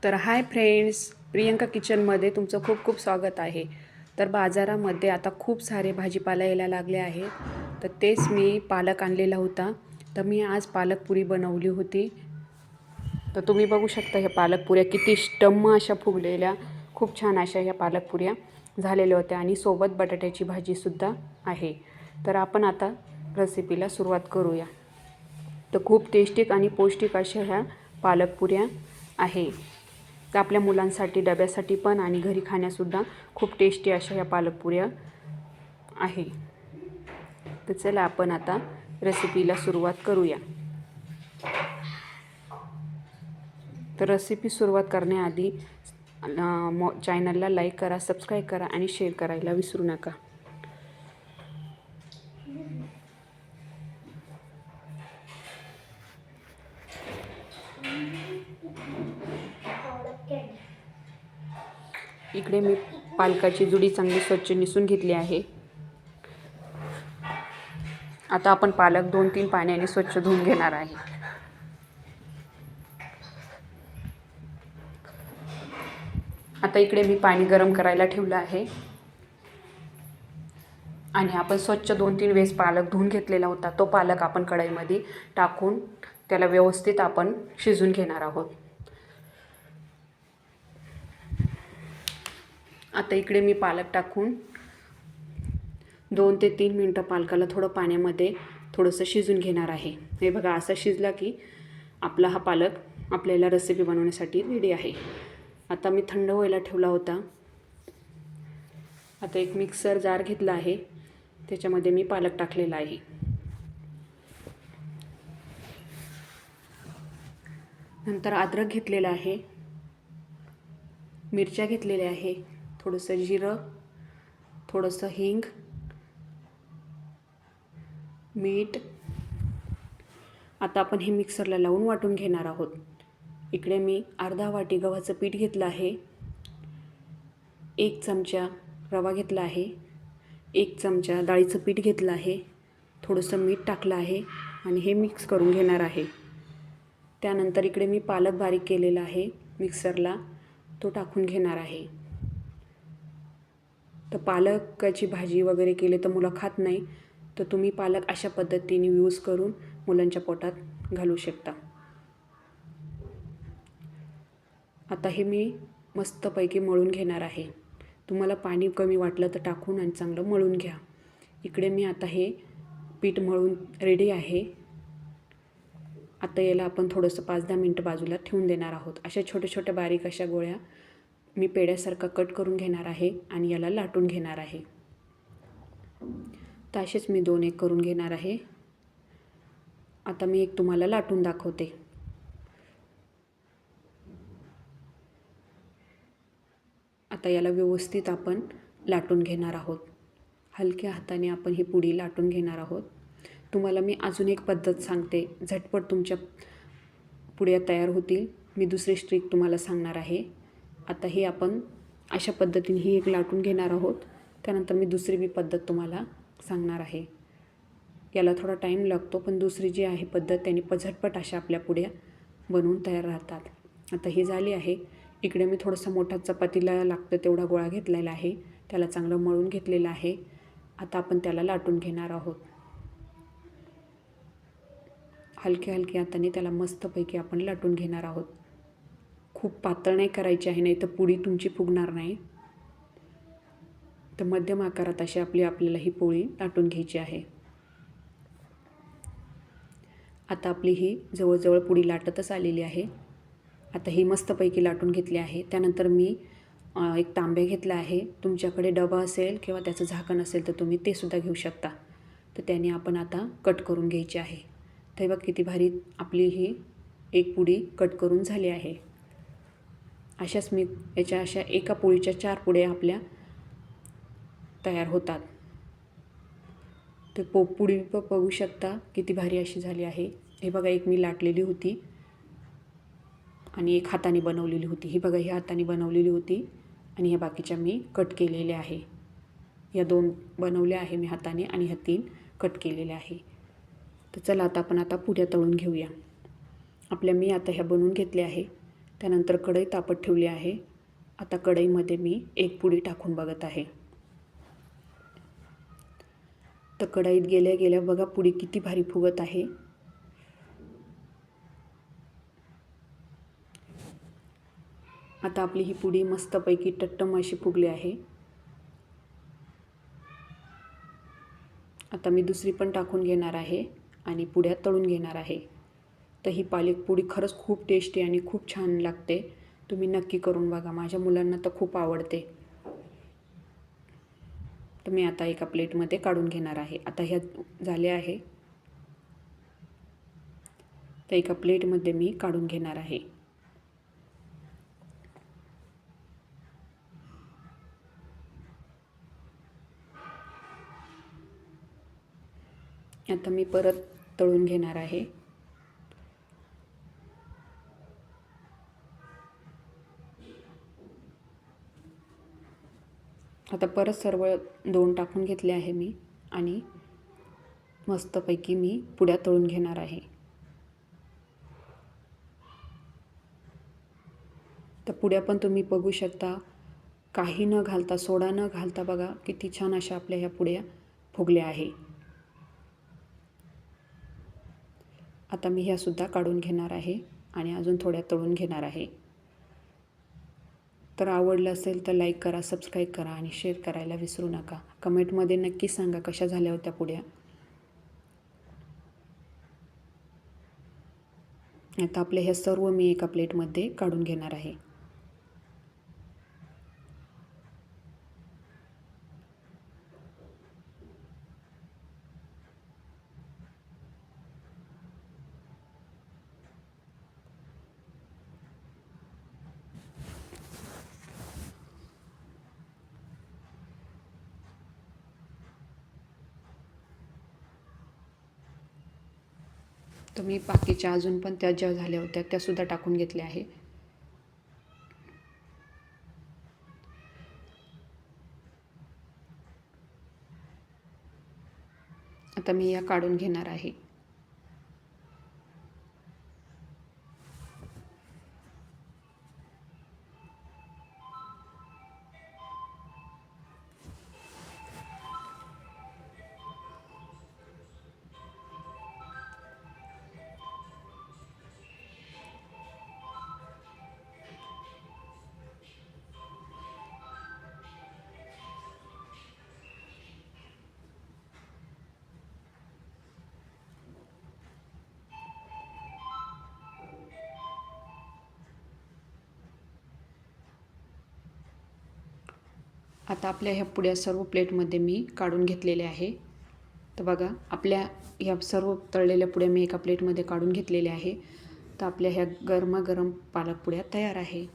तर hi friends, Priyanka किचनमध्ये तुमचं खूप खूप स्वागत आहे. तर बाजारामध्ये आता खूप सारे भाजीपाला यायला लागले आहे. तर तेच मी पालक आणलेला होता. तर मी आज पालकपुरी बनवली होती. तर तुम्ही बघू शकता ह्या पालकपुऱ्या किती स्टम्म अशा फुगलेल्या, खूप छान अशा ह्या पालकपुऱ्या झालेल्या होत्या आणि सोबत बटाट्याची भाजीसुद्धा आहे. तर आपण आता रेसिपीला सुरुवात करूया. तर खूप टेस्टी आणि पौष्टिक अशा ह्या पालकपुऱ्या आहे. तर आपल्या मुलांसाठी डब्यासाठी पण आणि घरी खाण्यासुद्धा खूप टेस्टी अशा ह्या पालकपुऱ्या आहे. तर चला आपण आता रेसिपीला सुरुवात करूया. तर रेसिपी सुरुवात करण्याआधी चॅनलला लाईक करा, सबस्क्राईब करा आणि शेअर करायला विसरू नका. इकडे मी पालकाची जुडी चांगली स्वच्छ निसून घेतली आहे. आता आपण पालक 2-3 पाण्याने स्वच्छ धुवून घेणार आहे. आता इकडे मी पाणी गरम करायला ठेवलं आहे आणि आपण स्वच्छ 2-3 वेळेस पालक धुवून घेतलेला होता. तो पालक आपण कढईमध्ये टाकून त्याला व्यवस्थित आपण शिजवून घेणार आहोत. आता इकडे मी पालक टाकून 2 ते 3 मिनटं पालकाला थोडं पाण्यामध्ये थोडंसं शिजून घेणार आहे. हे बघा, असा शिजला की आपला हा पालक आपल्याला रेसिपी बनवण्यासाठी रेडी आहे. आता मी थंड व्हायला ठेवला होता. आता एक मिक्सर जार घेतला आहे, त्याच्यामध्ये मी पालक टाकलेला आहे. नंतर अद्रक घेतलेला आहे, मिरच्या घेतलेल्या आहे, थोडंसं जिरं, थोडंसं हिंग, मीठ. आता आपण हे मिक्सरला लावून वाटून घेणार आहोत. इकडे मी अर्धा वाटी गव्हाचं पीठ घेतलं आहे, 1 चमचा रवा घेतला आहे, 1 चमचा डाळीचं पीठ घेतलं आहे, थोडंसं मीठ टाकलं आहे आणि हे मिक्स करून घेणार आहे. त्यानंतर इकडे मी पालक बारीक केलेला आहे मिक्सरला, तो टाकून घेणार आहे. तर पालकाची भाजी वगैरे केली तर मुलं खात नाही, तर तुम्ही पालक अशा पद्धतीने यूज करून मुलांच्या पोटात घालू शकता. आता हे मी मस्तपैकी मळून घेणार आहे. तुम्हाला पाणी कमी वाटलं तर टाकून आणि चांगलं मळून घ्या. इकडे मी आता हे पीठ मळून रेडी आहे. आता याला आपण थोडंसं 5-10 मिनटं बाजूला ठेवून देणार आहोत. अशा छोट्या छोट्या बारीक अशा गोळ्या मी पेड्यासारखा कट करून घेणार आहे आणि याला लाटून घेणार आहे. तर असेच मी 2-1 करून घेणार आहे. आता मी एक तुम्हाला लाटून दाखवते. आता याला व्यवस्थित आपण लाटून घेणार आहोत. हलक्या हाताने आपण ही पुडी लाटून घेणार आहोत. तुम्हाला मी अजून एक पद्धत सांगते, झटपट तुमच्या पुड्या तयार होतील. मी दुसरी ट्रिक तुम्हाला सांगणार आहे. आता हे आपण अशा पद्धतीने ही एक लाटून घेणार आहोत. त्यानंतर मी दुसरी बी पद्धत तुम्हाला सांगणार आहे. याला थोडा टाईम लागतो, पण दुसरी जी आहे पद्धत त्याने झटपट अशा आपल्या पुड्या बनवून तयार राहतात. आता ही झाली आहे. इकडे मी थोडासा मोठा चपातीला लागतं तेवढा गोळा घेतलेला आहे, त्याला चांगलं मळून घेतलेलं आहे. आता आपण त्याला लाटून घेणार आहोत. हलक्या हलक्या हाताने त्याला मस्तपैकी आपण लाटून घेणार आहोत. खूप पातळ नाही करायची आहे, नाही तर पुडी तुमची फुगणार नाही. तर मध्यम आकारात अशी आपल्याला ही पोळी लाटून घ्यायची आहे. आता आपली ही जवळजवळ पुडी लाटतच आलेली आहे. आता ही मस्तपैकी लाटून घेतली आहे. त्यानंतर मी एक तांबे घेतला आहे. तुमच्याकडे डबा असेल किंवा त्याचं झाकण असेल तर तुम्ही ते सुद्धा घेऊ शकता. तर त्याने आपण आता कट करून घ्यायची आहे. तर बघ किती भारी आपली ही एक पुडी कट करून झाली आहे. अशाच मी याच्या अशा एका पोळीच्या 4 पुड्या आपल्या तयार होतात. तर पुडी बघू शकता किती भारी अशी झाली आहे. हे बघा, एक मी लाटलेली होती आणि एक हाताने बनवलेली होती. ही बघा, ही हाताने बनवलेली होती आणि ह्या बाकीच्या मी कट केलेल्या आहे. या 2 बनवल्या आहे मी हाताने आणि ह्या 3 कट केलेल्या आहे. तर चला आता आपण पुऱ्या तळून घेऊया. मी आता ह्या बनवून घेतल्या आहे. त्यानंतर कढई तापत ठेवली आहे. आता कढईमध्ये मी एक पुडी टाकून बघत आहे. तर कढईत गेल्या गेल्या बघा पुडी किती भारी फुगत आहे. आता आपली ही पुडी मस्तपैकी टट्टम अशी फुगली आहे. आता मी दुसरी पण टाकून घेणार आहे आणि पुड्या तळून घेणार आहे. तर ही पालक पुडी खरंच खूप टेस्टी आणि खूप छान लागते. तुम्ही नक्की करून बघा. माझ्या मुलांना तर खूप आवडते. तर मी आता एका प्लेटमध्ये काढून घेणार आहे. आता ह्या झाल्या आहे. तर एका प्लेटमध्ये मी काढून घेणार आहे. आता मी परत तळून घेणार आहे. आता परत सर्व 2 टाकून घेतले आहे मी आणि मस्तपैकी मी पुड्या तळून घेणार आहे. तर पुड्या पण तुम्ही बघू शकता, काही न घालता, सोडा न घालता बघा किती छान अशा आपल्या ह्या पुड्या फुगल्या आहे. आता मी ह्यासुद्धा काढून घेणार आहे आणि अजून थोड्या तळून घेणार आहे. तर आवडलं असेल तर लाईक करा, सबस्क्राईब करा आणि शेअर करायला विसरू नका. कमेंटमध्ये नक्की सांगा कशा झाल्या होत्या पुड्या. आता आपल्या ह्या सर्व मी एका प्लेटमध्ये काढून घेणार आहे. तर मी बाकीच्या अजून पण त्या ज्या झाल्या होत्या त्यासुद्धा टाकून घेतल्या आहे. आता मी या काढून घेणार आहे. आता आपल्या ह्या पुड्या सर्व प्लेटमध्ये मी काढून घेतलेल्या आहे. तर बघा आपल्या ह्या सर्व तळलेल्या पुड्या मी एका प्लेटमध्ये काढून घेतलेल्या आहे. तर आपल्या ह्या गरमागरम पालक पुड्या तयार आहे.